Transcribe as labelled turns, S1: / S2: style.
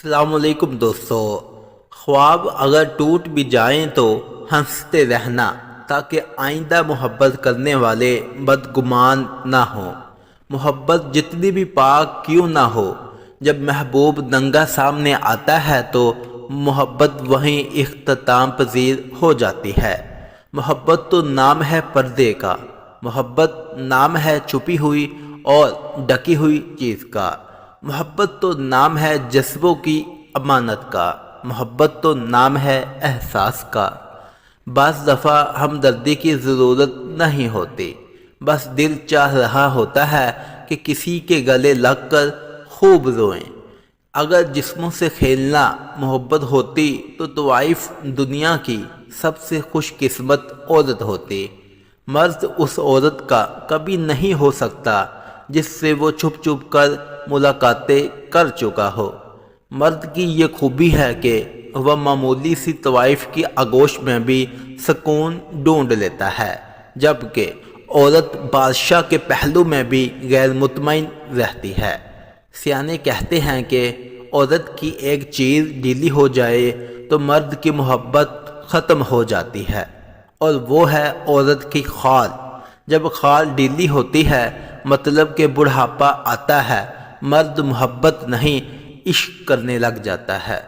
S1: السلام علیکم دوستو۔ خواب اگر ٹوٹ بھی جائیں تو ہنستے رہنا تاکہ آئندہ محبت کرنے والے بدگمان نہ ہوں۔ محبت جتنی بھی پاک کیوں نہ ہو، جب محبوب ننگا سامنے آتا ہے تو محبت وہیں اختتام پذیر ہو جاتی ہے۔ محبت تو نام ہے پردے کا، محبت نام ہے چھپی ہوئی اور ڈھکی ہوئی چیز کا، محبت تو نام ہے جذبوں کی امانت کا، محبت تو نام ہے احساس کا۔ بعض دفعہ ہمدردی کی ضرورت نہیں ہوتی، بس دل چاہ رہا ہوتا ہے کہ کسی کے گلے لگ کر خوب روئیں۔ اگر جسموں سے کھیلنا محبت ہوتی تو طوائف دنیا کی سب سے خوش قسمت عورت ہوتی۔ مرد اس عورت کا کبھی نہیں ہو سکتا جس سے وہ چھپ چھپ کر ملاقاتیں کر چکا ہو۔ مرد کی یہ خوبی ہے کہ وہ معمولی سی طوائف کی آغوش میں بھی سکون ڈھونڈ لیتا ہے، جبکہ عورت بادشاہ کے پہلو میں بھی غیر مطمئن رہتی ہے۔ سیانے کہتے ہیں کہ عورت کی ایک چیز ڈھیلی ہو جائے تو مرد کی محبت ختم ہو جاتی ہے، اور وہ ہے عورت کی خال۔ جب خال ڈھیلی ہوتی ہے مطلب کہ بڑھاپا آتا ہے، مرد محبت نہیں عشق کرنے لگ جاتا ہے۔